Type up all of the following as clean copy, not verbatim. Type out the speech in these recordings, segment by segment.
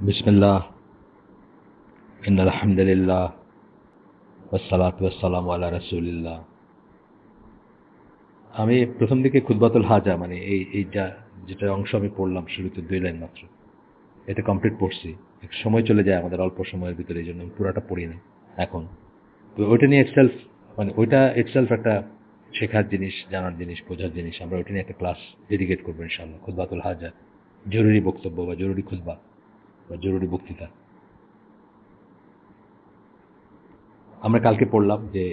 বিসমিল্লাহ, ইন্নাল হামদুলিল্লাহ, ওয়াসসালাতু ওয়াসসালামু আলা রাসূলিল্লাহ। আমি প্রথম দিকে খুতবাতুল হাজা মানে যেটা অংশ আমি পড়লাম শুরুতে ২ লাইন মাত্র। এটা কমপ্লিট পড়ছি। এক সময় চলে যায় আমাদের অল্প সময়ের ভিতরে, এইজন্য আমি পুরাটা পড়িনি এখন। তো ওইটা নিয়ে ইটসেলফ মানে ওইটা ইটসেলফ একটা শেখার জিনিস, জানার জিনিস, বোঝার জিনিস। আমরা ওইটা নিয়ে একটা ক্লাস ডেডিকেট করবো ইনশাআল্লাহ। খুতবাতুল হাজা, জরুরি বক্তব্য বা জরুরি খুতবা বা জরুরি বক্তৃতা। আমরা কালকে পড়লাম যে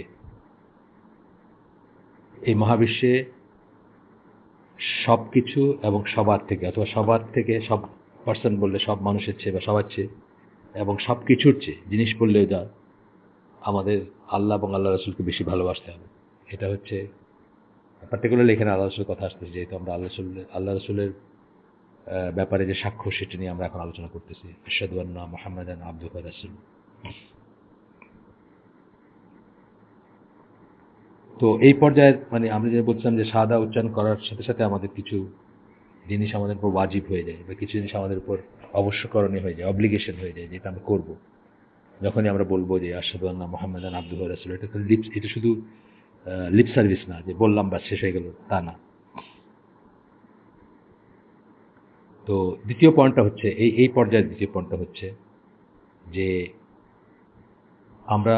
এই মহাবিশ্বে সবকিছু এবং সবার থেকে, অথবা সবার থেকে, সব পার্সন বললে সব মানুষের চেয়ে বা সবার চেয়ে, এবং সব কিছুর চেয়ে, জিনিস বললেও যা, আমাদের আল্লাহ এবং আল্লাহ রসুলকে বেশি ভালোবাসতে হবে। এটা হচ্ছে পার্টিকুলারলি এখানে আল্লাহ রসুলের কথা আসতেছে, যেহেতু আমরা আল্লাহ রসুলের ব্যাপারে যে সাক্ষ্য, সেটা নিয়ে আমরা এখন আলোচনা করতেছি। আশহাদু আন্না মুহাম্মাদান আবদুহু ওয়া রাসূলুহু। তো এই পর্যায়ে মানে আমরা যে বলছিলাম যে শাহাদা উচ্চারণ করার সাথে সাথে আমাদের কিছু জিনিস আমাদের উপর ওয়াজিব হয়ে যায়, বা কিছু জিনিস আমাদের উপর অবশ্যকরণীয় হয়ে যায়, অব্লিগেশন হয়ে যায়, যেটা আমরা করব যখনই আমরা বলবো যে আশহাদু আন্না মুহাম্মাদান আবদুহু ওয়া রাসূলুহু। এটা শুধু লিপ সার্ভিস না, যে বললাম বা শেষ হয়ে গেল, তা না। তো দ্বিতীয় পয়েন্টটা হচ্ছে, এই পর্যায়ের দ্বিতীয় পয়েন্টটা হচ্ছে যে আমরা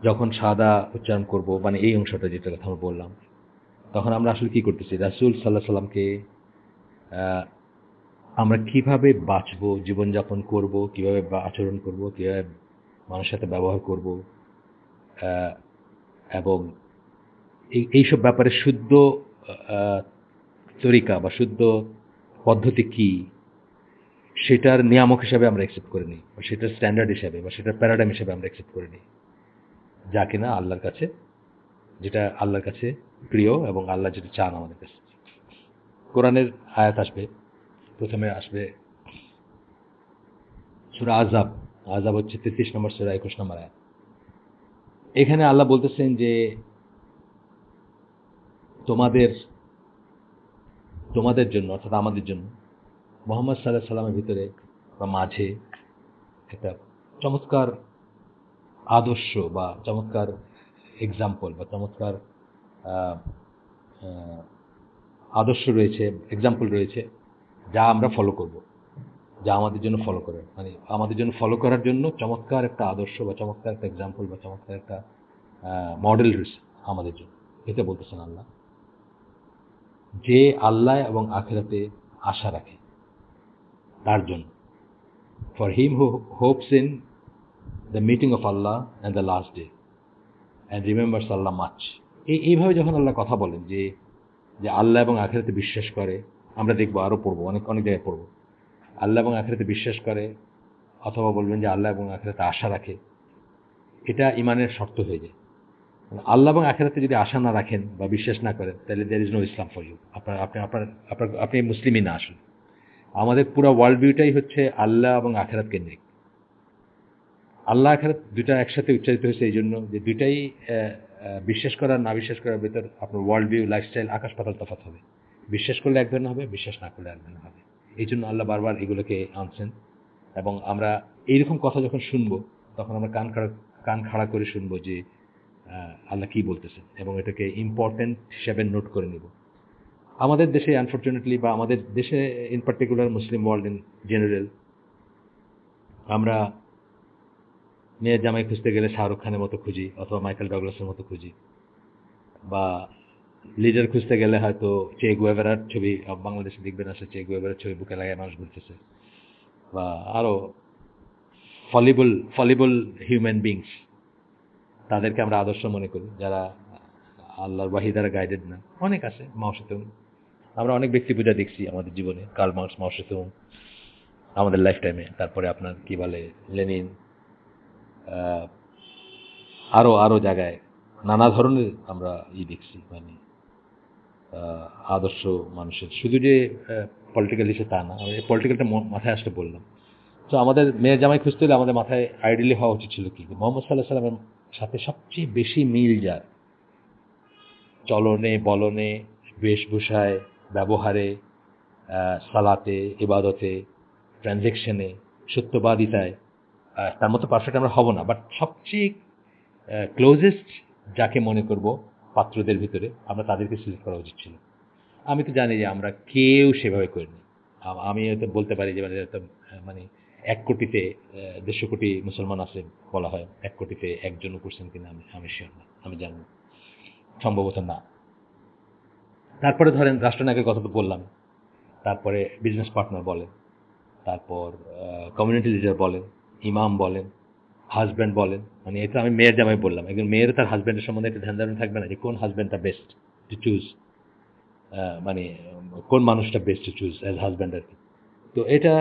যখন শাহাদা উচ্চারণ করব, মানে এই অংশটা যেটা কথা আমরা বললাম, তখন আমরা আসলে কি করতেছি? রাসূল সাল্লাল্লাহু আলাইহি সাল্লামকে আমরা কিভাবে বাঁচবো, জীবনযাপন করব, কিভাবে আচরণ করব, কিভাবে মানুষের সাথে ব্যবহার করব, এবং এইসব ব্যাপারে শুদ্ধ আহ, তরিকা বা শুদ্ধ পদ্ধতি কি, সেটার নিয়ামক হিসাবে আমরা অ্যাকসেপ্ট করে নিই, বা সেটার স্ট্যান্ডার্ড হিসাবে বা সেটার প্যারাডাইম হিসাবে আমরা অ্যাকসেপ্ট করে নিই, যা কিনা আল্লাহর কাছে, যেটা আল্লাহর কাছে প্রিয় এবং আল্লাহ যেটা চান আমাদের কাছে। কোরআনের আয়াত আসবে, প্রথমে আসবে সূরা আযাব। আযাব হচ্ছে ৩৩ নম্বর সূরা, ২১ নম্বর আয়াত। এখানে আল্লাহ বলতেছেন যে তোমাদের তোমাদের জন্য, অর্থাৎ আমাদের জন্য, মুহাম্মদ সাল্লাল্লাহু আলাইহি সাল্লামের ভিতরে বা মাঝে একটা চমৎকার আদর্শ বা চমৎকার এক্সাম্পল বা চমৎকার আহ, আহ, আদর্শ রয়েছে, এক্সাম্পল রয়েছে, যা আমরা ফলো করব, যা আমাদের জন্য ফলো করে, মানে আমাদের জন্য ফলো করার জন্য চমৎকার একটা আদর্শ বা চমৎকার একটা এক্সাম্পল বা চমৎকার একটা মডেল রয়েছে আমাদের জন্য। এটা বলতেছেন আল্লাহ, যে আল্লাহ এবং আখেরাতে আশা রাখে তার জন্য। For him who hopes in the meeting of Allah and the last day and remembers Allah much. এইভাবে যখন আল্লাহ কথা বলেন যে যে আল্লাহ এবং আখেরাতে বিশ্বাস করে, আমরা দেখবো, আরও পড়বো, অনেক অনেক জায়গায় পড়বো, আল্লাহ এবং আখেরাতে বিশ্বাস করে, অথবা বলবেন যে আল্লাহ এবং আখেরাতে আশা রাখে, এটা ইমানের শর্ত হয়ে যায়। আল্লাহ এবং আখেরাতে যদি আশা না রাখেন বা বিশ্বাস না করেন, তাহলে there is no Islam for you. আপনি মুসলিমই না আসলে। আমাদের পুরো ওয়ার্ল্ড ভিউটাই হচ্ছে আল্লাহ এবং আখেরাত কেন্দ্রিক। আল্লাহ আখেরাত দুইটা একসাথে উচ্চারিত হয়েছে এই জন্য যে দুইটাই বিশ্বাস করা না বিশ্বাস করার ভিতর আপনার ওয়ার্ল্ড ভিউ, লাইফস্টাইল আকাশ পাতাল তফাৎ হবে। বিশ্বাস করলে এক ধরনের হবে, বিশ্বাস না করলে এক ধরনের হবে। এই জন্য আল্লাহ বারবার এগুলোকে আনছেন, এবং আমরা এইরকম কথা যখন শুনবো, তখন আমরা কান খাড়া করে শুনবো যে আল্লাহ কি বলতেছেন, এবং এটাকে ইম্পর্টেন্ট হিসাবে নোট করে নিব। আমাদের দেশে আনফর্চুনেটলি, বা আমাদের দেশে in particular, Muslim world in general, আমরা মেয়ের জামাই খুঁজতে গেলে শাহরুখ খানের মতো খুঁজি, অথবা মাইকেল ডগলাসের মতো খুঁজি, বা লিডার খুঁজতে গেলে হয়তো চে গুয়েভারার ছবি, বাংলাদেশে দেখবেন আসলে চে গুয়েভারার ছবি বুকে লাগায় মানুষ ঘুরতেছে, বা আরো ফলিবল ফলিবল হিউম্যান বিংস, তাদেরকে আমরা আদর্শ মনে করি, যারা আল্লাহর ওয়াহি দ্বারা গাইডেড না। অনেক আছে, মাও সেতুং, আমরা অনেক ব্যক্তি পূজা দেখছি আমাদের জীবনে, কার্ল মার্কস, মাও সেতুং আমাদের লাইফ টাইমে, তারপরে আপনার কি বলে লেনিন, আহ, আরো আরো জায়গায় নানা ধরনের আমরা দেখছি, মানে আদর্শ মানুষের, শুধু যে পলিটিক্যাল ইস্যু তা না। আমি পলিটিক্যালটা মাথায় আসলে বললাম। তো আমাদের মেয়ের জামাই খুঁজতে হলে আমাদের মাথায় আইডিয়ালি হওয়া উচিত ছিল কি, মোহাম্মদ সাল্লাহ সাল্লামের সাথে সবচেয়ে বেশি মিল যার, চলনে বলনে, বেশভূষায়, ব্যবহারে, সালাতে, ইবাদতে, ট্রানজ্যাকশনে, সত্যবাদিতায় তার মতো পারফেক্ট আমরা হব না, বাট সবচেয়ে ক্লোজেস্ট যাকে মনে করব পাত্রদের ভিতরে আমরা তাদেরকে সিলেক্ট করা উচিত ছিল। আমি তো জানি যে আমরা কেউ সেভাবে করিনি। আমি হয়তো বলতে পারি যে মানে ১ কোটিতে ১৫০ কোটি মুসলমান আছে বলা হয়, ১ কোটিতে একজনও করছেন কিনা আমি শিওর না, আমি জানি না, সম্ভবত না। তারপরে ধরেন রাষ্ট্রনায়কের কথা তো বললাম, তারপরে বিজনেস পার্টনার বলেন, তারপর কমিউনিটি লিডার বলেন, ইমাম বলেন, হাজব্যান্ড বলেন, মানে এটা আমি মেয়ের জামাই বললাম, একজন মেয়ের তার হাজব্যান্ডের সম্বন্ধে একটা ধ্যান ধারণা থাকবে না যে কোন হাজব্যান্ডটা বেস্ট টু চুজ, মানে কোন মানুষটা best to choose as husband আর কি। তো এটা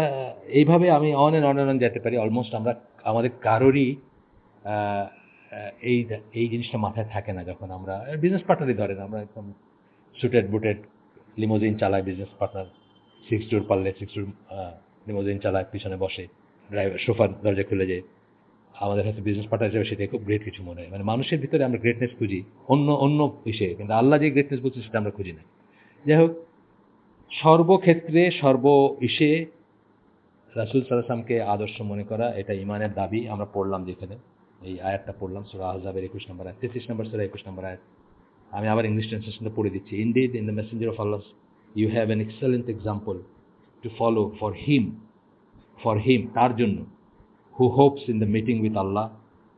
এইভাবে আমি অন অ্যান্ড অন যেতে পারি। অলমোস্ট আমরা আমাদের কারোরই এই এই জিনিসটা মাথায় থাকে না যখন আমরা বিজনেস পার্টনারই ধরেন, আমরা একদম সুটেড বুটেড লিমোজিন চালায়, বিজনেস পার্টনার 6 ডোর পারলে 6 ডোর লিমোজিন চালায়, পিছনে বসে, ড্রাইভার সোফার দরজা খুলে যায়। আমাদের হয়তো বিজনেস পার্টনার হিসেবে সেটাই খুব গ্রেট কিছু মনে হয়। মানে মানুষের ভিতরে আমরা গ্রেটনেস খুঁজি অন্য অন্য বিষয়ে, কিন্তু আল্লাহ যে গ্রেটনেস বলছে সেটা আমরা খুঁজি না। যাই হোক, সর্বক্ষেত্রে সর্ব ইসে রাসূল সাল্লাল্লাহু আলাইহি ওয়াসাল্লামকে আদর্শ মনে করা এটা ঈমানের দাবি। আমরা পড়লাম যেখানে এই আয়াতটা পড়লাম সূরা আহজাবের ২১ নম্বর আয়াত, ৩৩ নম্বর সূরা ২১ নম্বর আয়াত। আমি আবার ইংলিশ ট্রান্সলেশনটা পড়ে দিচ্ছি। Indeed in the messenger of Allah you have an excellent example to follow for him তার জন্য, who hopes in the meeting with Allah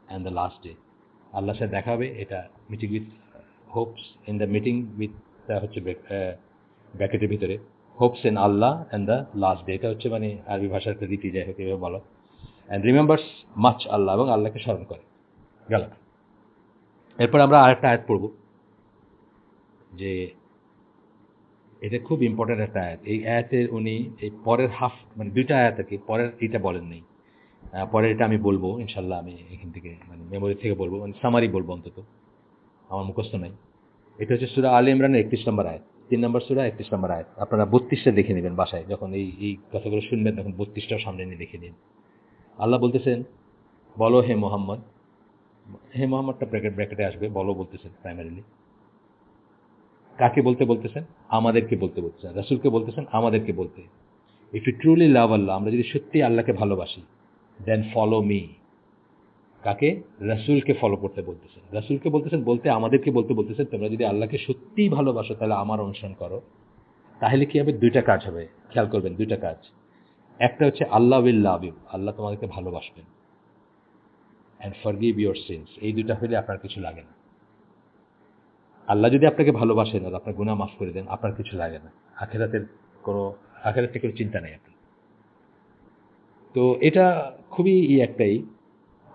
and the last day. আল্লাহর সাথে দেখা হবে, এটা meeting with hopes in the meeting with হচ্ছে ব্র্যাকেটের ভিতরে hopes in Allah and the last day, এটা হচ্ছে মানে আরবি ভাষার একটা রীতি, যাই হোক এভাবে বলো। অ্যান্ড রিমেম্বার্স মাচ আল্লাহ, এবং আল্লাহকে স্মরণ করে গেল। এরপর আমরা আরেকটা আয়াত পড়ব, যে এটা খুব ইম্পর্ট্যান্ট একটা আয়াত। এই আয়াতের উনি এই পরের হাফ মানে ২টা আয়াত আর কি, পরের এটা বলেন নেই, পরের এটা আমি বলবো ইনশাল্লাহ, আমি এখান থেকে মানে মেমোরি থেকে বলবো, মানে সামারি বলবো, অন্তত আমার মুখস্থ নাই। এটা হচ্ছে সূরা আলে ইমরানের ৩১ নম্বর আয়াত, ৩ নম্বর সূরা ৩১ নম্বর আয়াত। আপনারা ৩২টা দেখে নেবেন বাসায়, যখন এই কথাগুলো শুনবেন তখন ৩২টাও সামনে নিয়ে দেখে নিন। আল্লাহ বলতেছেন, বলো হে মোহাম্মদ, হে মোহাম্মদটা ব্র্যাকেটে আসবে, বলো বলতেছেন প্রাইমারিলি। কাকে বলতেছেন? আমাদেরকে বলতেছেন, রাসূলকে বলতেছেন আমাদেরকে বলতে। ইফ ইউ ট্রুলি লাভ আল্লাহ, আমরা যদি সত্যি আল্লাহকে ভালোবাসি, দেন ফলো মি। কাকে? রাসূলকে ফলো করতে বলতেছেন। রাসূলকে বলতেছেন বলতে আমাদেরকে বলতেছেন, তোমরা যদি আল্লাহকে সত্যিই ভালোবাসো তাহলে আমার অনুসরণ করো। তাহলে কি হবে? 2টা কাজ হবে, খেয়াল করবেন 2টা কাজ। একটা হচ্ছে আল্লাহ উইল লাভ ইউ, আল্লাহ তোমাদেরকে ভালোবাসবেন। অ্যান্ড ফরগিভ ইউর সিনস, এই 2টা হলে আপনার কিছু লাগে না। আল্লাহ যদি আপনাকে ভালোবাসেন আর আপনার গুনাহ মাফ করে দেন, আপনার কিছু লাগে না। আখিরাতের থেকে কোনো চিন্তা নেই আপনার। তো এটা খুবই একটাই।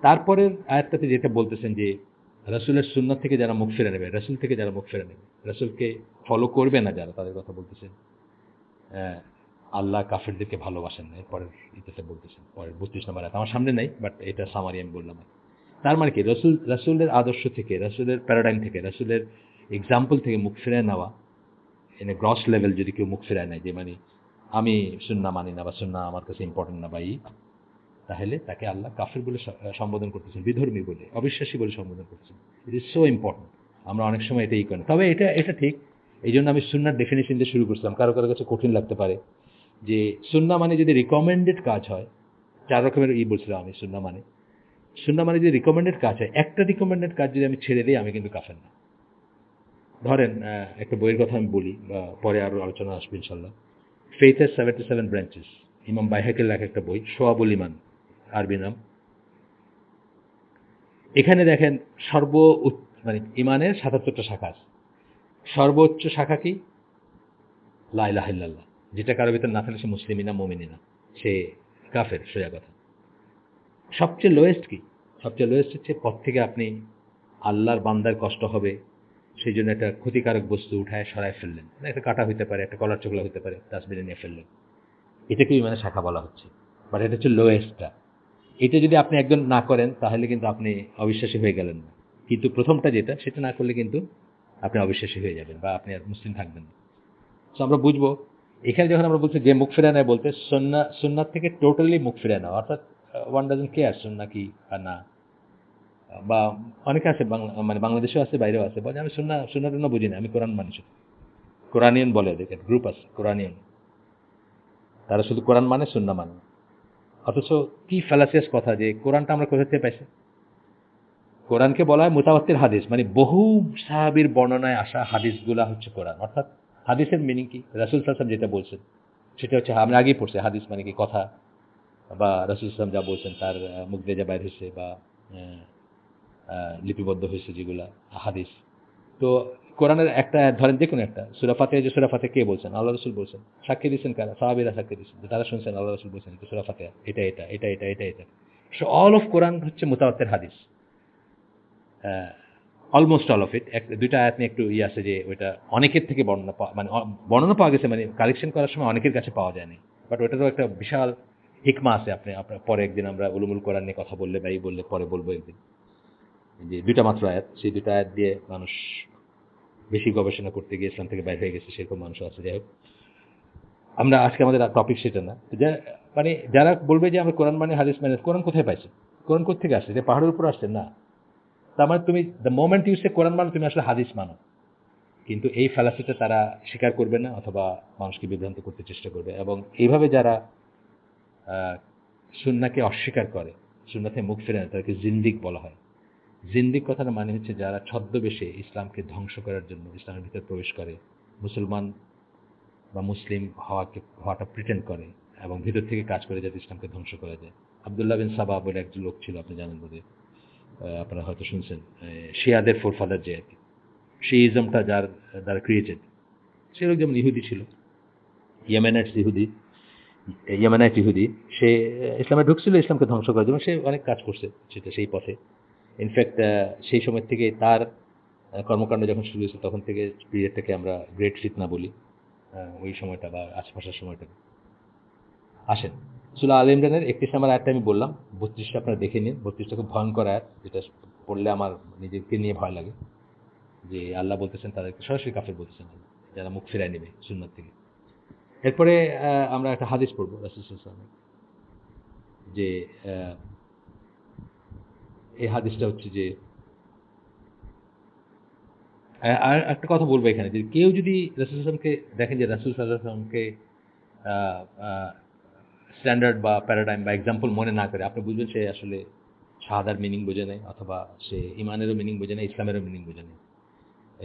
তারপরের আয়াতটাতে যেটা বলতেছেন যে রাসূলের সুন্নাত থেকে যারা মুখ ফিরে নেবে, রাসূল থেকে যারা মুখ ফিরে নেবে, রাসূলকে ফলো করবে না যারা, তাদের কথা বলতেছেন। আল্লাহ কাফেরদেরকে ভালোবাসেন না, পরের ইতাতে বলতেছেন, পরের ৩২ নম্বর আয়াত আমার সামনে নাই, বাট এটা সামারি আমি বললাম। তার মানে কি, রাসূলের আদর্শ থেকে, রাসূলের প্যারাডাইম থেকে, রাসূলের এক্সাম্পল থেকে মুখ ফিরায় নেওয়া, এনে গ্রস লেভেল যদি কেউ মুখ ফিরায় নেয়, যে মানে আমি সুন্নাহ মানি না বা সুন্নাহ আমার কাছে ইম্পর্টেন্ট না বা তাহলে তাকে আল্লাহ কাফির বলে সম্বোধন করতেছেন, বিধর্মী বলে, অবিশ্বাসী বলে সম্বোধন করতেছেন। It is so important. আমরা অনেক সময় এটাই করি। তবে এটা ঠিক, এই জন্য আমি সুন্নাহর ডেফিনেশন দিয়ে শুরু করছিলাম। কারো কাছে কঠিন লাগতে পারে যে সুন্নাহ মানে যদি রিকমেন্ডেড কাজ হয়, 4 রকমের বলছিলাম আমি। সুন্নাহ মানে যদি রিকমেন্ডেড কাজ হয়, একটা রিকমেন্ডেড কাজ যদি আমি ছেড়ে দিই, আমি কিন্তু কাফের না। ধরেন একটা বইয়ের কথা আমি বলি, বা পরে আরো আলোচনা আসবে ইনশাল্লাহ। ফেইথের 77 ব্রাঞ্চেস, ইমাম বাইহাকির লেখা একটা বই, শোয়াবুল ইমান আরবি নাম। এখানে দেখেন মানে ইমানের ৭৭টা শাখা আছে। সর্বোচ্চ শাখা কি? লা ইলাহা ইল্লাল্লাহ। যেটা কারো ভিতর না থাকলে সে মুসলিমই না, মুমিনই না, সে কাফের, সোজা কথা। সবচেয়ে লোয়েস্ট কি? সবচেয়ে লোয়েস্ট হচ্ছে পথ থেকে আপনি আল্লাহর বান্দার কষ্ট হবে সেই জন্য একটা ক্ষতিকারক বস্তু উঠায় সরায় ফেললেন, একটা কাটা হইতে পারে, একটা কলার চোখলা হতে পারে, ডাস্টবিনে নিয়ে ফেললেন। এটাকে ইমানের শাখা বলা হচ্ছে, বাট এটা হচ্ছে লোয়েস্টটা। এটা যদি আপনি একজন না করেন তাহলে কিন্তু আপনি অবিশ্বাসী হয়ে গেলেন না, কিন্তু প্রথমটা যেটা, সেটা না করলে কিন্তু আপনি অবিশ্বাসী হয়ে যাবেন বা আপনি আর মুসলিম থাকবেন না। তো আমরা বুঝবো এখানে যখন আমরা বলছি যে মুখ ফিরে নেয়, বলতে সুন্নাত থেকে টোটালি মুখ ফিরে নেওয়া, অর্থাৎ ওয়ান ডাজন্ট কেয়ার সুন্নাহ কি আর না। বা অনেকে আছে মানে বাংলাদেশেও আছে, বাইরেও আছে, বলে আমি সুন্নাহ বুঝি না, আমি কোরআন মানি। কোরআনিয়ান বলে, দেখেন গ্রুপ আছে কোরআনিয়ান, তারা শুধু কোরআন মানে, সুন্নাহ মানে। অথচ কি ফ্যালাসিয়াস কথা যে কোরআনটা আমরা কোথা থেকে পাইছি? কোরআনকে বলা হয় মুতাওয়াত্তির হাদিস, মানে বহু সাহাবীর বর্ণনায় আসা হাদিসগুলা হচ্ছে কোরআন। অর্থাৎ হাদিসের মিনিং কি? রাসূল সাল্লাল্লাহু আলাইহি ওয়াসাল্লাম যেটা বলছেন সেটা হচ্ছে, আমরা আগেই পড়ছি, হাদিস মানে কি কথা, বা রাসূল সাল্লাল্লাহু আলাইহি ওয়াসাল্লাম যা বলছেন তার মুখ দিয়ে যা বাইর হয়েছে বা লিপিবদ্ধ হয়েছে যেগুলা হাদিস। তো কোরআনের একটা ধরেন যে কোনো একটা সূরা ফাতিহা, যে সূরা ফাতিহা কে বলছেন? আল্লাহ রাসূল বলছেন। সাক্ষী দিয়েছেন কারা? সাহাবীরা সাক্ষী দিয়েছেন, যে তারা শুনছেন আল্লাহ রাসূল বলছেন যে সূরা ফাতিহা এটা এটা এটা এটা এটা এটা। সো অল অফ কোরআন হচ্ছে মুতাওয়াত্তির হাদিস, অলমোস্ট অল অফ ইট। দুইটা আয়াত নিয়ে একটু আছে যে ওইটা অনেকের থেকে বর্ণনা মানে বর্ণনা পাওয়া গেছে, মানে কালেকশন করার সময় অনেকের কাছে পাওয়া যায়নি, বাট ওইটারও একটা বিশাল হিকমা আছে। আপনার পরে একদিন আমরা উলুমুল কোরআন নিয়ে কথা বললে বা এই বললে পরে বলবো একদিন, যে দুইটা মাত্র আয়াত, সেই দুইটা আয়াত দিয়ে মানুষ বেশি গবেষণা করতে গিয়ে ইসলাম থেকে বাইরে হয়ে গেছে, সেরকম মানুষ আছে। যাই হোক, আমরা আজকে আমাদের টপিক সেটা না। মানে যারা বলবে যে আমরা কোরআন মানে হাদিস মানে, কোরআন কোথায় পাইছে? কোরআন কোথেকে আসছে? যে পাহাড়ের উপর আসছে? না। তার মানে তুমি দ্য মোমেন্ট ইউ সে কোরআন মানে তুমি আসলে হাদিস মানো। কিন্তু এই ফ্যালাসিটা তারা স্বীকার করবে না, অথবা মানুষকে বিভ্রান্ত করতে চেষ্টা করবে। এবং এইভাবে যারা সুন্নাহকে অস্বীকার করে, সুন্নাহ থেকে মুখ ফিরে নেয়, তাদেরকে জিন্দিক বলা হয়। জিন্দিক কথাটা মানে হচ্ছে যারা ছদ্মবেশে ইসলামকে ধ্বংস করার জন্য ইসলামের ভিতরে প্রবেশ করে, মুসলমান বা মুসলিম হওয়াটা প্রিটেন্ড করে এবং ভিতর থেকে কাজ করে যাতে ইসলামকে ধ্বংস করা যায়। আব্দুল্লাহ বিন সাবা বলে একজন লোক ছিল, আপনি জানেন বোধহয়, আপনারা হয়তো শুনছেন, শিয়াদের ফোরফাদার যে আর কি, শিইজমটা যার দ্বারা ক্রিয়েটেড, সে লোক যেমন ইহুদি ছিল, ইয়েমেনাইট ইহুদি। সে ইসলামে ঢুকছিল ইসলামকে ধ্বংস করার জন্য, সে অনেক কাজ করছে সেটা সেই পথে। ইনফ্যাক্ট সেই সময় থেকে তার কর্মকাণ্ড যখন শুরু হয়েছে, তখন থেকে পিরিয়ডটাকে আমরা গ্রেট ফিতনা বলি, ওই সময়টা বা আশপাশের সময়টা। আসেন, সূরা আলে ইমরানের 31 নম্বর আয়াতটা আমি বললাম, 32টা আপনারা দেখে নিন। 32টা খুব ভয়ঙ্কর আয়াত, যেটা পড়লে আমার নিজেকে নিয়ে ভয় লাগে। যে আল্লাহ বলতেছেন তাদেরকে সরাসরি কাফের বলতেছেন, যারা মুখ ফিরায় নেবে সুন্নাত থেকে। এরপরে আমরা একটা হাদিস পড়বো রাসূল সাল্লাল্লাহু আলাইহি ওয়াসাল্লাম, যে এই হাদিসটা হচ্ছে যে, আর একটা কথা বলবো এখানে, যে কেউ যদি রাসূল সাল্লাল্লাহু আলাইহি ওয়াসাল্লামকে দেখেন, যে রাসূল সাল্লাল্লাহু আলাইহি ওয়াসাল্লামকে স্ট্যান্ডার্ড বা প্যারাডাইম বা এক্সাম্পল মনে না করে, আপনি বুঝবেন সে আসলে শাহাদার মিনিং বোঝে নাই, অথবা সে ইমানেরও মিনিং বোঝে নাই, ইসলামেরও মিনিং বোঝে নাই।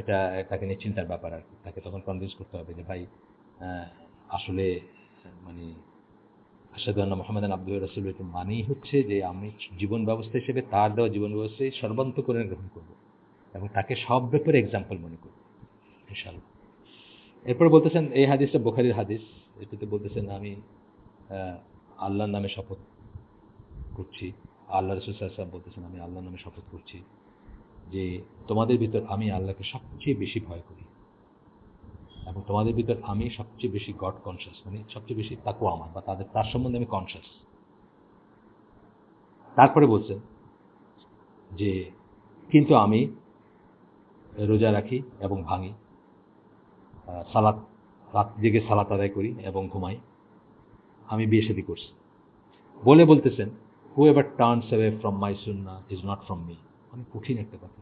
এটা তাকে নিয়ে চিন্তার ব্যাপার আর কি। তাকে তখন কনভিন্স করতে হবে যে ভাই, আসলে মানে আশহাদু আন্না মুহাম্মাদান আবদুহু ওয়া রাসূলুহু এটা মানেই হচ্ছে যে আমি জীবন ব্যবস্থা হিসেবে তার দেওয়া জীবন ব্যবস্থায় সর্বান্তকরণে গ্রহণ করব এবং তাকে সব ব্যাপারে এক্সাম্পল মনে করব ইনশাআল্লাহ। এরপর বলতেছেন, এই হাদিসটা বুখারীর হাদিস, এটাতে বলতেছেন আমি আল্লাহর নামে শপথ করছি, আল্লাহ রাসূল সাল্লাল্লাহু আলাইহি ওয়াসাল্লাম বলতেছেন আমি আল্লাহর নামে শপথ করছি যে তোমাদের ভিতর আমি আল্লাহকে সবচেয়ে বেশি ভয় করি, এবং তোমাদের ভিতর আমি সবচেয়ে বেশি গড কনসিয়াস, মানে সবচেয়ে বেশি তাকওয়া আমার, বা তার সম্বন্ধে আমি কনসিয়াস। তারপরে বলছেন যে কিন্তু আমি রোজা রাখি এবং ভাঙি, সালাত, রাত জেগে সালাত আদায় করি এবং ঘুমাই, আমি বিয়ে শাদী করছি। বলতেছেন whoever turns away from my sunnah is not from me। অনেক কঠিন একটা কথা,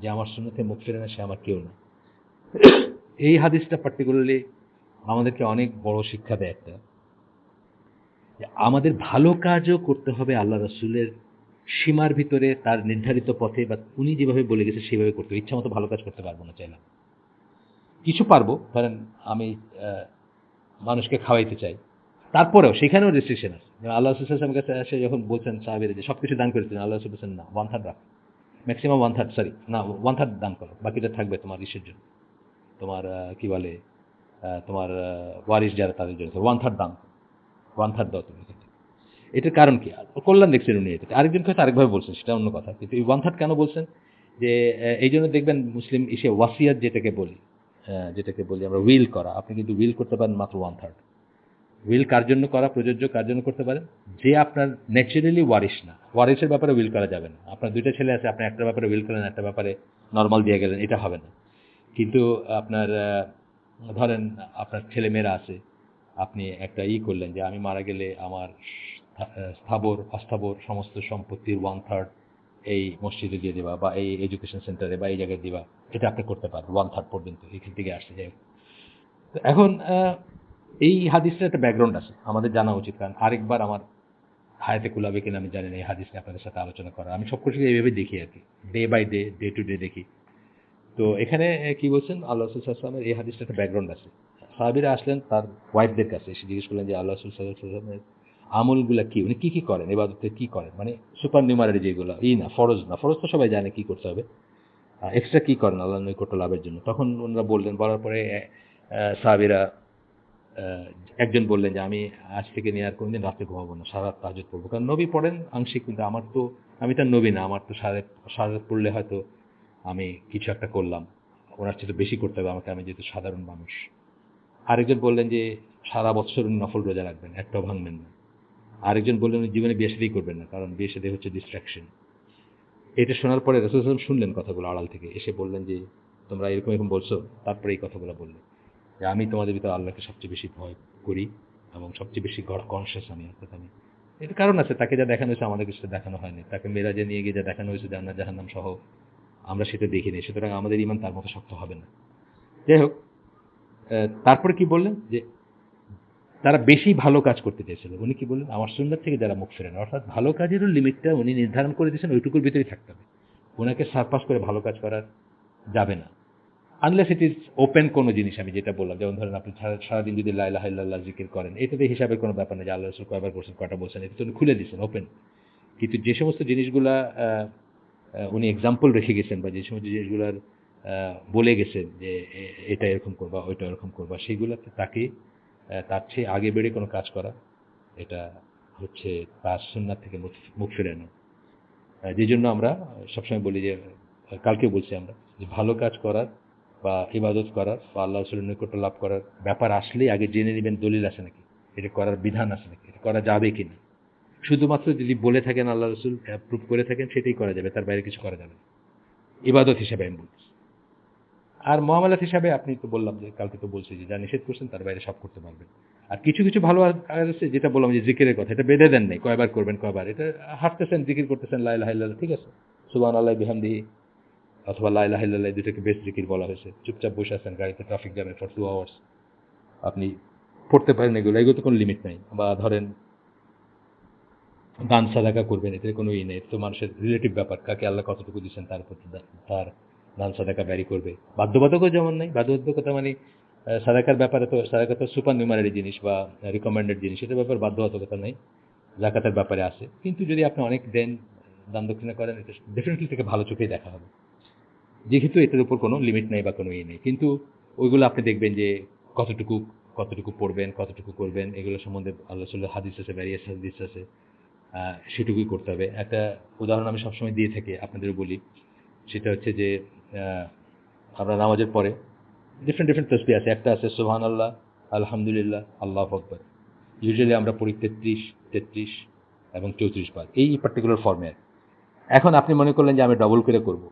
যে আমার সুন্নতে মুখ ফিরে না সে আমার কেউ না। এই হাদিসটা পার্টিকুলারলি আমাদেরকে অনেক বড় শিক্ষা দেয় একটা, যে আমাদের ভালো কাজও করতে হবে আল্লাহ রাসূলের সীমার ভিতরে, তার নির্ধারিত পথে, বা উনি যেভাবে বলে গেছে সেভাবে করতে। ইচ্ছা মতো ভালো কাজ করতে পারবো না, চাইলাম কিছু পারবো, ধরেন আমি মানুষকে খাওয়াইতে চাই, তারপরেও সেখানেও রেস্ট্রিকশন আছে। আল্লাহ রাসূল সাল্লাল্লাহু আলাইহি ওয়াসাল্লামের কাছে এসে যখন বলছেন সাহাবীরা যে সবকিছু দান করেছেন, আল্লাহ রাসূল বলছেন না, 1/3 রাখ, ম্যাক্সিমাম 1/3, সরি না 1/3 দান করো, বাকিটা থাকবে তোমার ইসের জন্য, তোমার কি বলে তোমার ওয়ারিস যারা তাদের জন্য 1/3 দান করো, 1/3 দাও তুমি। এটার কারণ কি? কল্যাণ দেখছেন উনি এটাতে। আরেকজনকে হয়তো আরেকভাবে বলছেন, সেটা অন্য কথা। কিন্তু এই 1/3 কেন বলছেন? যে এই জন্য দেখবেন মুসলিম ইসে ওয়াসিয়াত যেটাকে বলি আমরা উইল করা, আপনি কিন্তু উইল করতে পারেন মাত্র 1/3। উইল কার জন্য করা প্রযোজ্য, কার জন্য করতে পারেন? যে আপনার ন্যাচারালি ওয়ারিশ না, ওয়ারিশের ব্যাপারে উইল করা যাবে না। আপনার দুইটা ছেলে আছে, আপনি একটা ব্যাপারে উইল করেন, একটা ব্যাপারে নর্মাল দিয়ে গেলেন, এটা হবে না। কিন্তু আপনার ধরেন আপনার ছেলে মেয়েরা আছে, আপনি একটা করলেন যে আমি মারা গেলে আমার স্থাবর অস্থাবর সমস্ত সম্পত্তির 1/3 এই মসজিদে দিয়ে দেবা, বা এই এডুকেশন সেন্টারে বা এই জায়গায় দিবা, এটা আপনি করতে পারবেন 1/3 পর্যন্ত। এখান থেকে আসছে। যাই হোক, এখন এই হাদিসটার একটা ব্যাকগ্রাউন্ড আছে, আমাদের জানা উচিত। কারণ আরেকবার আমার হায়াতে কুলাবে কিনা আমি জানি না এই হাদিস নিয়ে আপনাদের সাথে আলোচনা করা। আমি সব কিছুকে এইভাবে দেখি আর কি, day by day, day to day দেখি। তো এখানে কি বলছেন, আল্লাহ রসুল সাল্লাল্লাহু আলাইহি ওয়াসাল্লামের এই হাদিসটা একটা ব্যাকগ্রাউন্ড আছে। সাহাবীরা আসলেন তার ওয়াইফদের কাছে, এসে জিজ্ঞেস করলেন যে আল্লাহ রসুল সাল্লাল্লাহু আলাইহি ওয়াসাল্লামের আমলগুলা কি, উনি কি করেন, ইবাদতে কি করেন, মানে সুপার নিউমারি যেগুলো, না ফরজ না, ফরজ তো সবাই জানে কি করতে হবে, এক্সট্রা কি করেন আল্লাহর নৈকট্য লাভের জন্য। তখন ওনারা বললেন, বলার পরে সাহাবীরা একজন বললেন যে আমি আজ থেকে নিয়ে আর কোনোদিন রাতে ঘুমাবো না, সারা রাত তাহাজ্জুদ পড়বো। কারণ নবী পড়েন আংশিক, কিন্তু আমি তার নবী না, আমার তো সারা রাত পড়লে হয়তো আমি কিছু একটা করলাম, ওনার চেয়ে বেশি করতে হবে আমাকে, আমি যেহেতু সাধারণ মানুষ। আরেকজন বললেন যে সারা বছর উনি নফল রোজা রাখবেন, একটাও ভাঙবেন না। আরেকজন বললেন উনি জীবনে বিয়ে শাদী করবেন না, কারণ বিয়ে শাদী হচ্ছে ডিস্ট্রাকশন। এটা শোনার পরে রাসূল সাল্লাল্লাহু আলাইহি ওয়াসাল্লাম শুনলেন কথাগুলো আড়াল থেকে, এসে বললেন যে তোমরা এরকম এরকম বলছো, তারপরে এই কথাগুলো বললেন যে আমি তোমাদের ভিতরে আল্লাহকে সবচেয়ে বেশি ভয় করি এবং সবচেয়ে বেশি গড কনসিয়াস আমি, অর্থাৎ আমি। এটা কারণ আছে, তাকে যা দেখানো হয়েছে আমাদের কিছু দেখানো হয়নি, তাকে মেরাজে নিয়ে গিয়ে যা দেখানো হয়েছে জান্নাত জাহান্নাম সহ আমরা সেটা দেখিনি, সুতরাং আমাদের ঈমান তার মতো শক্ত হবে না। যাই হোক, তারপরে কি বললেন যে তারা বেশি ভালো কাজ করতে চেয়েছিল। উনি কি বললেন, আমার সুন্নাত থেকে যারা মুখ ফেরেন, অর্থাৎ ভালো কাজেরও লিমিটটা উনি নির্ধারণ করে দিয়েছেন, ওইটুকুর ভিতরেই থাকতে হবে, ওনাকে সারপাস করে ভালো কাজ করা যাবে না, আনলেস ইট ইজ ওপেন কোনো জিনিস। আমি যেটা বললাম, যেমন ধরেন আপনি সারাদিন যদি লা ইলাহা ইল্লাল্লাহ জিকির করেন, এটাতে হিসাবের কোনো ব্যাপার নেই যে আল্লাহ রাসূল কয়বার বলছেন, কয়টা বলছেন, এটা তো উনি খুলে দিয়েছেন ওপেন। কিন্তু যে সমস্ত জিনিসগুলা উনি এক্সাম্পল রেখে গেছেন, বা যে সমস্ত জিনিসগুলার বলে গেছেন যে এটা এরকম করবা, ওইটা এরকম করবা, সেগুলোতে তাকে তার চেয়ে আগে বেড়ে কোনো কাজ করা, এটা হচ্ছে তার সুন্নাত থেকে মুখ ফেরানো। যে জন্য আমরা সবসময় বলি যে, কালকে বলছি আমরা, যে ভালো কাজ করার বা ইবাদত করার বা আল্লাহ রাসূলের নৈকট্য লাভ করার ব্যাপার আসলেই আগে জেনে নেবেন দলিল আছে নাকি, এটা করার বিধান আছে নাকি, এটা করা যাবে কিনা। শুধুমাত্র যদি বলে থাকেন আল্লাহ রাসূল অ্যাপ্রুভ করে থাকেন, সেটাই করা যাবে, তার বাইরে কিছু করা যাবে না, ইবাদত হিসেবে আমি বলছি। আর মুআমালাত হিসাবে আপনি তো বললাম যে কালকে তো বলছি যে যা নিষেধ করছেন তার বাইরে সব করতে পারবেন। আর কিছু কিছু ভালো কাজ আছে, যেটা বললাম যে জিকিরের কথা, এটা বেঁধে দেন নাই কয়বার করবেন কয়বার, এটা হাঁটতেছেন জিকির করতেছেন লা ইলাহা ইল্লাল্লাহ, ঠিক আছে, সুবহানাল্লাহি বিহামদিহি অথবা লা ইলাহা ইল্লাল্লাহ, এই দুটোকে বেস্ট জিকির বলা হয়েছে। চুপচাপ বসে আছেন গাড়িতে ট্রাফিক জ্যামে ফর 2 আওয়ার্স, আপনি পড়তে পারেন এগুলো, এগুলো তো কোনো লিমিট নাই। বা ধরেন দান সাদাকা করবেন, এতে কোনো নেই, তো মানুষের রিলেটিভ ব্যাপার, কাকে আল্লাহ কতটুকু দিচ্ছেন তার প্রতি তার দান সাদাকা ব্যারি করবে। বাধ্যবাধকও যেমন নাই, বাধ্যবাধকতা মানে সাদাকার ব্যাপারে তো, সাদাকা তো সুপার নিউমারি জিনিস বা রিকমেন্ডেড জিনিস, এটার ব্যাপারে বাধ্যবাধকতা নেই, জাকাতের ব্যাপারে আছে। কিন্তু যদি আপনি অনেক দেন, দান দক্ষিণা করেন, এটা ডেফিনেটলি থেকে ভালো চোখেই দেখা হবে, যেহেতু এটার উপর কোনো লিমিট নেই বা কোনো নেই। কিন্তু ওইগুলো আপনি দেখবেন যে কতটুকু কতটুকু পড়বেন, কতটুকু করবেন, এগুলো সম্বন্ধে আল্লাহ রাসূলের হাদিস আছে, ভ্যারিয়াস হাদিস আছে, সেটুকুই করতে হবে। একটা উদাহরণ আমি সবসময় দিয়ে থাকি, আপনাদেরও বলি, সেটা হচ্ছে যে আমরা নামাজের পরে ডিফারেন্ট ডিফারেন্ট তাসবিহ আছে। একটা আছে সুবহানাল্লাহ, আলহামদুলিল্লাহ, আল্লাহু আকবার। ইউজুয়ালি আমরা পড়ি 33, 33 এবং 34 বার, এই পার্টিকুলার ফর্মে। এখন আপনি মনে করলেন যে আমি ডবল করে করব,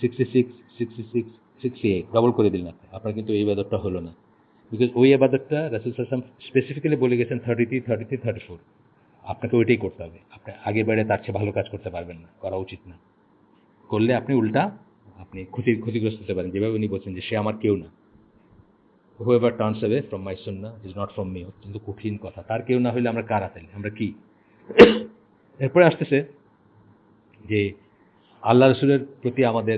66, 66, 68 ডবল করে দিলেন আপনি, আপনার কিন্তু এই ইবাদতটা হলো না। বিকজ ওই ইবাদতটা রাসূল সাল্লাল্লাহু আলাইহি ওয়াসাল্লাম স্পেসিফিক্যালি বলে গেছেন 33, 33, 34, আপনাকে ওইটাই করতে হবে। আপনি আগে বাইরে তার চেয়ে ভালো কাজ করতে পারবেন না, করা উচিত না। করলে আপনি উল্টা আপনি ক্ষতিগ্রস্ত হতে পারেন, যেভাবে উনি বলছেন যে সে আমার কেউ না, whoever turns away from my sunnah is not from me, কিন্তু কঠিন কথা, তার কেউ না হলে আমরা কারা, তাইলে আমরা কি? এরপরে আসতেছে যে আল্লাহ রসুলের প্রতি আমাদের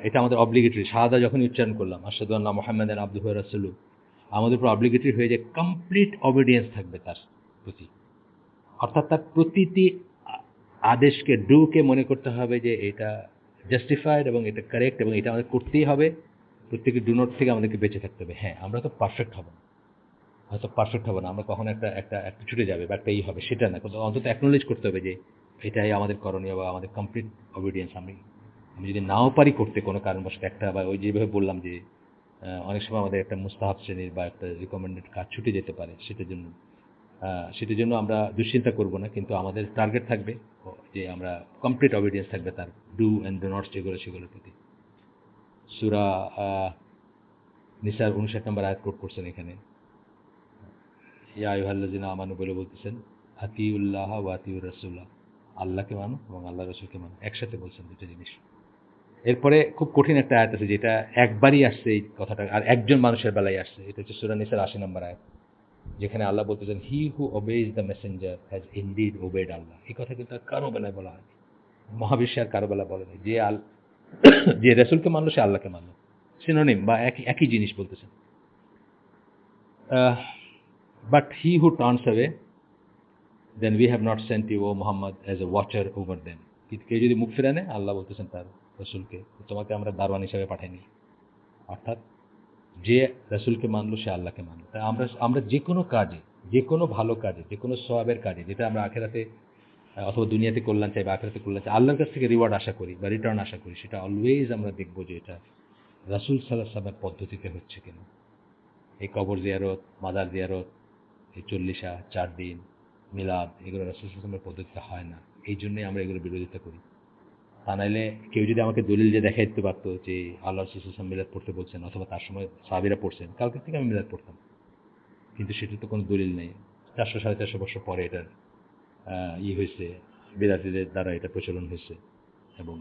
এটা আমাদের অব্লিগেটরি, শাহাদা যখন উচ্চারণ করলাম আশহাদু আন্না মুহাম্মাদান আবদুহু ওয়া রাসূলুহু, আমাদের উপর অব্লিগেটরি হয়ে যে কমপ্লিট অবিডিয়েন্স থাকবে তার প্রতি, অর্থাৎ তার প্রতিটি আদেশকে, ডুকে মনে করতে হবে যে এটা জাস্টিফাইড এবং এটা কারেক্ট এবং এটা আমাদের করতেই হবে। প্রত্যেকের ডু নট থেকে আমাদেরকে বেঁচে থাকতে হবে। হ্যাঁ, আমরা তো পারফেক্ট হব না, হয়তো পারফেক্ট হবো না, আমরা কখনো একটা একটা একটা ছুটে যাবে বা একটা হবে, সেটা না, কিন্তু অন্তত অ্যাকনোলেজ করতে হবে যে এটাই আমাদের করণীয় বা আমাদের কমপ্লিট অবিডিয়েন্স। আমি যদি নাও পারি করতে কোনো কারণবশত একটা, বা ওই যেভাবে বললাম যে অনেক সময় আমাদের একটা মুস্তাহাব শ্রেণীর বা একটা রিকমেন্ডেড কাজ ছুটে যেতে পারে, সেটার জন্য আমরা দুশ্চিন্তা করব না, কিন্তু আমাদের টার্গেট থাকবে যে আমরা কমপ্লিট অবিডিয়েন্স থাকবে তার ডু অ্যান্ড ডু নটস যেগুলো, সেগুলোর প্রতি। সূরা নিসার 59 নম্বর আয়াত কোট করছেন এখানে, ইয়া আইয়ুহাল্লাযিনা আমানু বলে বলতেছেন আতিউল্লাহ ওয়া আতিউর রাসূলা, আল্লাহকে মানো এবং আল্লাহর রাসূলকে মানো, একসাথে বলছেন দুটো জিনিস। এরপরে খুব কঠিন একটা আয়াত আছে, যেটা একবারই আসছে এই কথাটা, আর একজন মানুষের বেলায় আসছে, এটা হচ্ছে সূরা নিসার 80 নম্বর আয়াত। যেখানে আল্লাহ বলতেছেন he who obeys the messenger has indeed obeyed Allah. এই কথা কিন্তু আর কারো বেলায় বলা হয়নি, মহাবিশ্বে আর কারো বেলা বলেনি। যে রাসূলকে মানলো সে আল্লাহকে মানলো, সিনোনিম বা একই জিনিস বলতেছেন। But he who turns away then we have not sent you O Muhammad as a watcher over them. কেউ যদি মুখ ফিরে নেয়, আল্লাহ বলতেছেন তার রাসূলকে, তোমাকে আমরা দারওয়ান হিসেবে পাঠাইনি। অর্থাৎ যে রাসূলকে মানলো সে আল্লাহকে মানলো। তাই আমরা যে কোনো কাজে, যে কোনো ভালো কাজে, যে কোনো সওয়াবের কাজে, যেটা আমরা আখেরাতে অথবা দুনিয়াতে কল্যাণ চাই বা আখেরাতে কল্যাণ চাই, আল্লাহর কাছ থেকে রিওয়ার্ড আশা করি বা রিটার্ন আশা করি, সেটা অলওয়েজ আমরা দেখবো যে এটা রাসূল সাল্লাল্লাহু আলাইহি ওয়াসাল্লামের পদ্ধতিতে হচ্ছে কিনা। এই কবর জিয়ারত, মাজার জিয়ারত, এই 40 4 দিন, মিলাদ, এগুলো রাসূল সাল্লাল্লাহু আলাইহি ওয়াসাল্লামের পদ্ধতিতে হয় না। এই জন্যই আমরা এগুলো বিরোধিতা করি। তা নাইলে কেউ যদি আমাকে দলিল যে দেখাই দিতে পারতো যে আল্লাহ রাসূল সাল্লাল্লাহু আলাইহি ওয়াসাল্লাম মিলাদ পড়তে বলছেন অথবা তার সময় সাহাবীরা পড়ছেন, কালকে থেকে আমি মিলাদ পড়তাম। কিন্তু সেটার তো কোনো দলিল নেই। 400 450 বছর পরে এটার হয়েছে, বিদাতীদের দ্বারা এটা প্রচলন হয়েছে এবং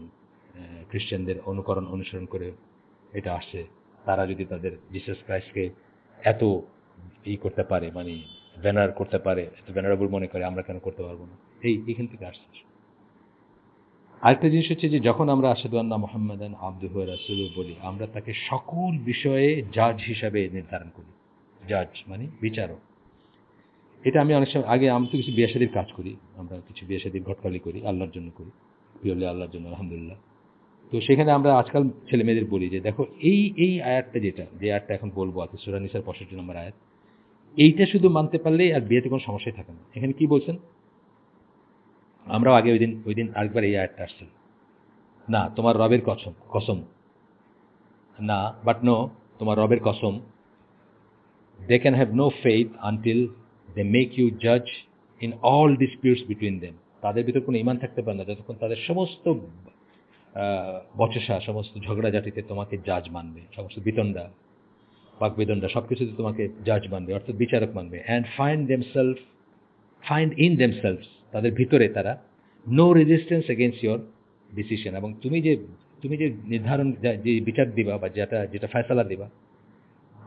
খ্রিস্টানদের অনুসরণ করে এটা আসছে। তারা যদি তাদের জিসাস ক্রাইস্টকে এত করতে পারে, মানে ব্যানার করতে পারে, এত ব্যানারেবল মনে করে, আমরা কেন করতে পারবো না? এইখান থেকে আসছে। আরেকটা জিনিস হচ্ছে যে যখন আমরা আশহাদু আন্না মুহাম্মাদান আবদুহু ওয়া রাসূলুহু বলি, আমরা তাকে সকল বিষয়ে জাজ হিসাবে নির্ধারণ করি। জাজ মানে বিচারক। এটা আমি অনেক সময় আগে, আমি তো কিছু বিয়ে শাদীর কাজ করি, আমরা কিছু বিয়ে শাদীর ঘটকালি করি, আল্লাহর জন্য করি, পিওরলি আল্লাহর জন্য, আলহামদুলিল্লাহ। তো সেখানে আমরা আজকাল ছেলে মেয়েদের বলি যে দেখো এই আয়াতটা, যে আয়াতটা এখন বলবো আছে সূরা নিসার 65 নম্বর আয়াত, এইটা শুধু মানতে পারলেই আর বিয়েতে কোনো সমস্যাই থাকে না। এখানে কি বলছেন? আমরাও আগে ওই দিন আরেকবার এই আয়াতটা আসছিল, না তোমার রবের কসম, না বাট নো, তোমার রবের কসম, they can have no faith until they make you judge in all disputes between them. তাদের ভিতর কোনো ঈমান থাকতে পারে না যতক্ষণ তাদের সমস্ত বচসা, সমস্ত ঝগড়াঝাটিতে তোমাকে জাজ মানবে, সমস্ত বিতণ্ডা, বাকবিতণ্ডা সবকিছুতে তোমাকে জাজ মানবে, অর্থাৎ বিচারক মানবে। and find in themselves, তাদের ভিতরে তারা no resistance against your decision, এবং তুমি যে নির্ধারণ, যে বিচার দিবা বা যেটা ফয়সালা দিবা,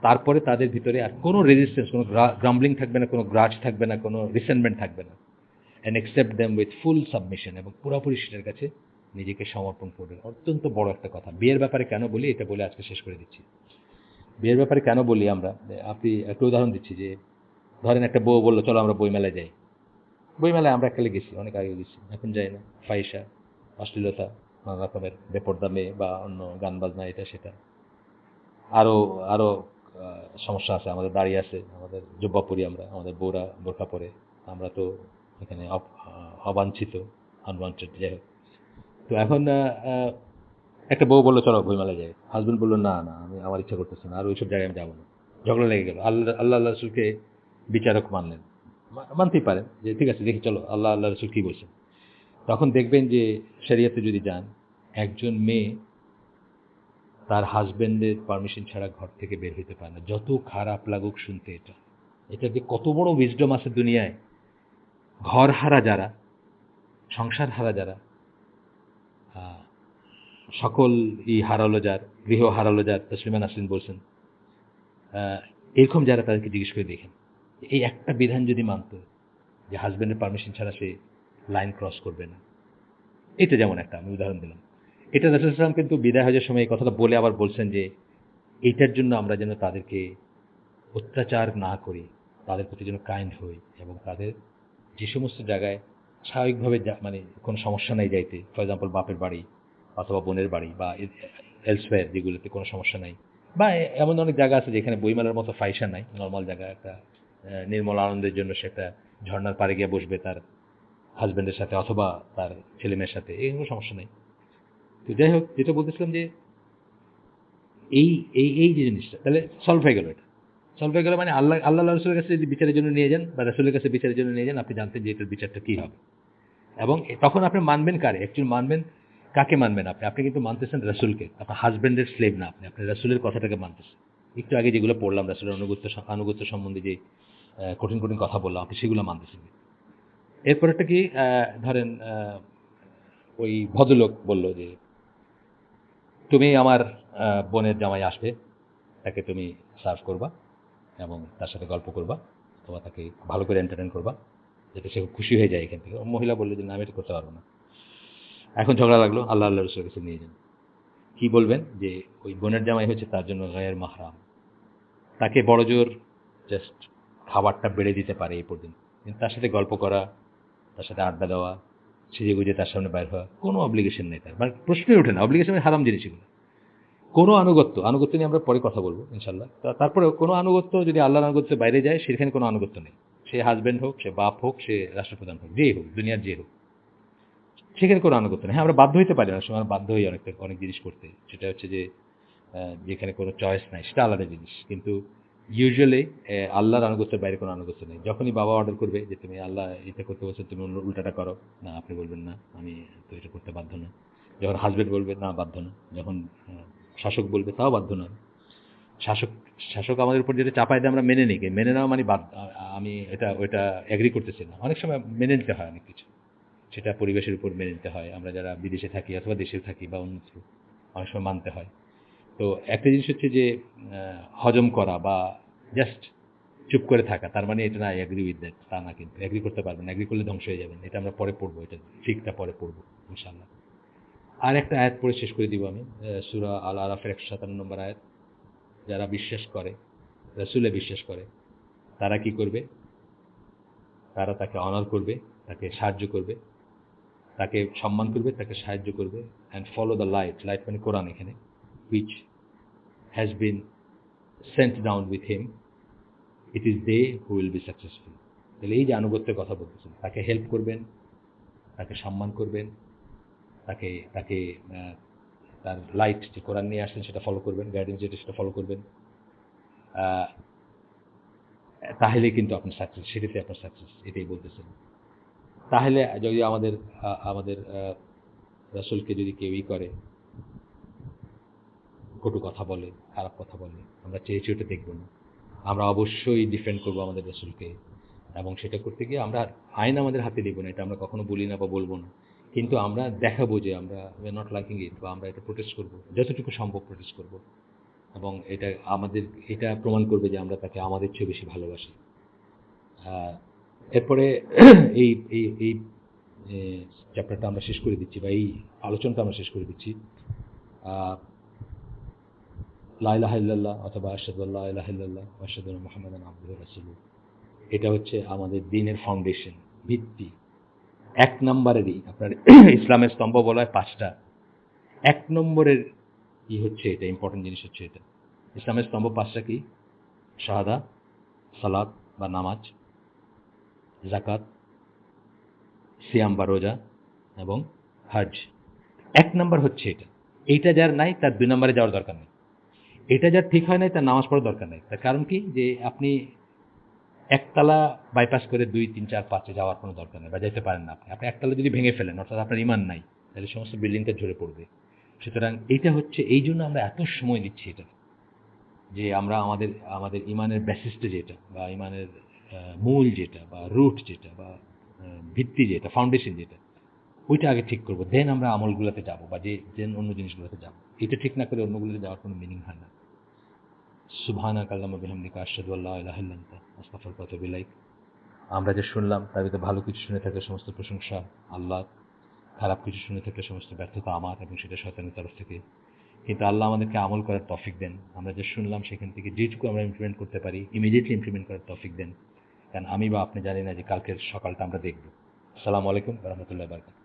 তারপরে তাদের ভিতরে আর কোনো রেজিস্ট্যান্স, কোনো গ্রাম্বলিং থাকবে না, কোনো গ্রাজ থাকবে না, কোনো রিসেন্টমেন্ট থাকবে না। And accept them with full submission, এবং পুরোপুরি সেটার কাছে নিজেকে সমর্পণ করবে। অত্যন্ত বড় একটা কথা। বিয়ের ব্যাপারে কেন বলি, এটা বলে আজকে শেষ করে দিচ্ছি। বিয়ের ব্যাপারে কেন বলি আমরা, আপনি একটা উদাহরণ দিচ্ছি যে ধরেন একটা বউ বললো চলো আমরা বইমেলায় যাই। বইমেলায় আমরা এককালে গেছি, অনেক আগে গেছি, এখন যাই না। ফাহিশা, অশ্লীলতা, নানা রকমের বেপরদা মেয়ে বা অন্য গান বাজনা, এটা সেটা, আরো আরো সমস্যা আছে। আমাদের দাঁড়িয়ে আছে, আমাদের জুব্বা পরি আমরা, আমাদের বউরা বোরকা পরে, আমরা তো এখানে অবাঞ্ছিত, আনওয়ান্টেড, যাই হোক। তো এখন একটা বউ বললো চলো বইমেলা যাই, হাজবেন্ড বললো না না, আমার ইচ্ছা করতেছে না, আর ওইসব জায়গায় আমি যাবো না। ঝগড়া লেগে গেল। আল্লাহ রসুলকে বিচারক মানলেন, মানতেই পারেন যে ঠিক আছে, দেখি চলো আল্লাহ রসুল কি বলছেন। তখন দেখবেন যে শরিয়তে যদি যান, একজন মেয়ে তার হাজবেন্ডের পারমিশন ছাড়া ঘর থেকে বের হইতে পারে না। যত খারাপ লাগুক শুনতে, এটা যে কত বড় উইজডম আছে দুনিয়ায়। ঘর হারা যারা, সংসার হারা যারা, সকল হারালো যার, গৃহ হারালো যার, তসলিমা নাসরিন বলছেন, এরকম যারা, তাদেরকে জিজ্ঞেস করে দেখেন, এই একটা বিধান যদি মানত যে হাজবেন্ডের পারমিশন ছাড়া সে লাইন ক্রস করবে না, এটা যেমন একটা আমি উদাহরণ দিলাম। এটা রাসূল সাল্লাল্লাহু আলাইহি ওয়াসাল্লাম কিন্তু বিদায় হজের সময় এই কথাটা বলে আবার বলছেন যে এইটার জন্য আমরা যেন তাদেরকে অত্যাচার না করি, তাদের প্রতি যেন কাইন্ড হই, এবং তাদের যে সমস্ত জায়গায় স্বাভাবিকভাবে মানে কোনো সমস্যা নাই যাইতে, ফর এক্সাম্পল বাপের বাড়ি অথবা বোনের বাড়ি বা এলসওয়্যার, যেগুলোতে কোনো সমস্যা নাই, বা এমন অনেক জায়গা আছে যেখানে বইমেলার মতো ফাইসা নাই, নর্মাল জায়গা, একটা নির্মল আনন্দের জন্য সে একটা ঝর্ণার পাড়ে গিয়ে বসবে তার হাজব্যান্ডের সাথে অথবা তার ছেলে মেয়ের সাথে, এই কোনো সমস্যা নেই। তো যাই হোক, যেটা বলতেছিলাম যে এই এই যে জিনিসটা তাহলে সলভ হয়ে গেল। এটা সলভ হয়ে গেল মানে আল্লাহ রসুলের কাছে যদি বিচারের জন্য নিয়ে যান বা রসুলের কাছে বিচারের জন্য নিয়ে যান, আপনি জানতেন যে এটার বিচারটা কী হবে। এবং তখন আপনি মানবেন কারে, অ্যাকচুয়ালি মানবেন কাকে মানবেন? আপনি কিন্তু মানতেছেন রসুলকে, আপনার হাজব্যান্ডের স্লেভ না, আপনি রসুলের কথাটাকে মানতেছেন। একটু আগে যেগুলো পড়লাম রসুলের আনুগত্য সম্বন্ধে যে কঠিন কঠিন কথা বললাম, আপনি সেগুলো মানতেছেন। এরপরেরটা কি, ধরেন ওই ভদ্রলোক বলল যে তুমি আমার বোনের জামাই আসবে, তাকে তুমি সার্ভ করবা এবং তার সাথে গল্প করবা, অথবা তাকে ভালো করে এন্টারটেইন করবা, যাতে সে খুশি হয়ে যায় এখান থেকে। মহিলা বললে যে না, আমি এটা করতে পারবো না, এখন ঝগড়া লাগলো, আল্লাহ আল্লাহ রসুলের কাছে নিয়ে যান। কি বলবেন? যে ওই বোনের জামাই হচ্ছে তার জন্য গায়ের মাহরাম, তাকে বড় জোর জাস্ট খাবারটা বেড়ে দিতে পারে এই পর্যন্ত, কিন্তু তার সাথে গল্প করা, তার সাথে আড্ডা দেওয়া, সেজে গুজে তার সামনে বাইর হওয়া, কোনো অব্লিগেশন নেই তার, মানে প্রশ্নই ওঠে না। অব্লিগেশন হারাম জিনিস এগুলো। কোনো আনুগত্য নিয়ে আমরা পরে কথা বলবো ইনশাল্লাহ। তারপরেও কোনো আনুগত্য যদি আল্লাহর আনুগত্যের বাইরে যায়, সেখানে কোনো আনুগত্য নেই। সে হাজব্যান্ড হোক, সে বাপ হোক, সে রাষ্ট্রপ্রধান হোক, যেই হোক, দুনিয়ার যে হোক, সেখানে কোনো আনুগত্য নেই। হ্যাঁ, আমরা বাধ্য হইতে পারি, অনেক সময় আমরা বাধ্য হই অনেক জিনিস করতে, সেটা হচ্ছে যে যেখানে কোনো চয়েস নাই, সেটা আলাদা জিনিস। কিন্তু ইউজুয়ালি আল্লাহর আনুগত্যের বাইরে কোনো আনুগত্য নেই। যখনই বাবা অর্ডার করবে যে তুমি আল্লাহ এটা করতে বলছো, তুমি উল্টাটা করো, না আপনি বলবেন না, আমি তো এটা করতে বাধ্য না। যখন হাজব্যান্ড বলবে না, বাধ্য না। যখন শাসক বলবে, তাও বাধ্য না। শাসক শাসক আমাদের উপর যেটা চাপায় দেয় আমরা মেনে নিই, মেনে নেওয়া মানে আমি ওইটা এগ্রি করতেছি না। অনেক সময় মেনে নিতে হয় অনেক কিছু, সেটা পরিবেশের উপর মেনে নিতে হয়। আমরা যারা বিদেশে থাকি অথবা দেশে থাকি বা অন্যত্র, অনেক সময় মানতে হয়। তো একটা জিনিস হচ্ছে যে হজম করা বা জাস্ট চুপ করে থাকা, তার মানে এটা না এগ্রি উইথ দ্যাট, তা না। কিন্তু এগ্রি করতে পারবেন, এগ্রি করলে ধ্বংস হয়ে যাবেন। এটা আমরা পরে পড়বো, এটা ঠিকটা পরে পড়বো ইনশাল্লাহ। আর একটা আয়াত পড়ে শেষ করে দিব আমি, সূরা আল আরাফের 157 নম্বর আয়াত। যারা বিশ্বাস করে, রাসূলে বিশ্বাস করে, তারা কি করবে? তারা তাকে অনার করবে, তাকে সাহায্য করবে, তাকে সম্মান করবে, তাকে সাহায্য করবে। And follow the light, light মানে কোরআন এখানে, which has been sent down with him, it is they who will be successful. তাহলে এই যে আনুগত্যের কথা বলতেছেন, তাকে হেল্প করবেন, তাকে সম্মান করবেন, তাকে তাকে তার লাইট যে কোরআন নিয়ে আসছেন সেটা ফলো করবেন, গাইডেন্স যেটা সেটা ফলো করবেন, তাহলে কিন্তু আপনার সাকসেস, সেটাতে আপনার সাকসেস, এটাই বলতেছেন। তাহলে যদি আমাদের আমাদের রাসূলকে যদি কেউই করে, কটু কথা বলে, খারাপ কথা বলে, আমরা চেয়ে চেয়ে ওটা দেখবো না। আমরা অবশ্যই ডিফেন্ড করবো আমাদের রাসূলকে, এবং সেটা করতে গিয়ে আমরা আইন আমাদের হাতে নেব না, এটা আমরা কখনো বলি না বা বলবো না। কিন্তু আমরা দেখাবো যে আমরা নট লাইকিং ইট, বা আমরা এটা প্রোটেস্ট করবো, যতটুকু সম্ভব প্রোটেস্ট করবো। এবং এটা প্রমাণ করবে যে আমরা তাকে আমাদের চেয়ে বেশি ভালোবাসি। এরপরে এই এই এই চ্যাপ্টারটা আমরা শেষ করে দিচ্ছি, বা এই আলোচনাটা আমরা শেষ করে দিচ্ছি। লা ইলাহা ইল্লাল্লাহ অথবা আশহাদু আল্লা ইলাহা ইল্লাল্লাহ ওয়া আশহাদু আন্না মুহাম্মাদান আবদুহু ওয়া রাসূলুহু, এটা হচ্ছে আমাদের দ্বীনের ফাউন্ডেশন, ভিত্তি। এক নম্বরেরই আপনার ইসলামের স্তম্ভ বলা হয় 5টা, এক নম্বরের হচ্ছে এটা, ইম্পর্টেন্ট জিনিস হচ্ছে এটা। ইসলামের স্তম্ভ 5টা কি? শাহাদা, সালাত বা নামাজ, যাকাত, সিয়াম বা রোজা, এবং হজ। এক নম্বর হচ্ছে এটা। এইটা যার নাই, তার 2 নম্বরে যাওয়ার দরকার নেই। এটা যার ঠিক হয় নাই, তার নামাজ পড়ার দরকার নেই। তার কারণ কি? যে আপনি একতলা বাইপাস করে 2, 3, 4, 5-এ যাওয়ার কোনো দরকার নেই, বা যেতে পারেন না। আপনি একতলা যদি ভেঙে ফেলেন, অর্থাৎ আপনার ঈমান নাই, তাহলে সমস্ত বিল্ডিংটা ঝরে পড়বে। সুতরাং এইটা হচ্ছে, এই জন্য আমরা এত সময় দিচ্ছি এটা, যে আমরা আমাদের আমাদের ঈমানের বেসিসটা যেটা, বা ঈমানের মূল যেটা, বা রুট যেটা, বা ভিত্তি যেটা, ফাউন্ডেশন যেটা, ওইটা আগে ঠিক করবো, দেন আমরা আমলগুলোতে যাবো, বা দেন অন্য জিনিসগুলোতে যাবো। এটা ঠিক না করে অন্যগুলোতে যাওয়ার কোনো মিনিং হয় না। সুবহানাকা আল্লাহুম্মা বিহামদিকা আশহাদু আল্লা ইলাহা ইল্লা আনতা আস্তাগফিরুকা ওয়া আতুবু ইলাইক। আমরা যে শুনলাম তার ভিতরে ভালো কিছু শুনে থাকলে সমস্ত প্রশংসা আল্লাহ, খারাপ কিছু শুনে থাকলে সমস্ত ব্যর্থতা আমার, এবং সেটা শয়তানের তরফ থেকে। কিন্তু আল্লাহ আমাদেরকে আমল করার তৌফিক দেন। আমরা যে শুনলাম সেখান থেকে যেটুকু আমরা ইমপ্লিমেন্ট করতে পারি, ইমিডিয়েটলি ইমপ্লিমেন্ট করার তৌফিক দেন। কারণ আমি বা আপনি জানি না যে কালকের সকালটা আমরা দেখব। আসসালামু আলাইকুম ওয়া রাহমাতুল্লাহি ওয়া বারাকাতুহু।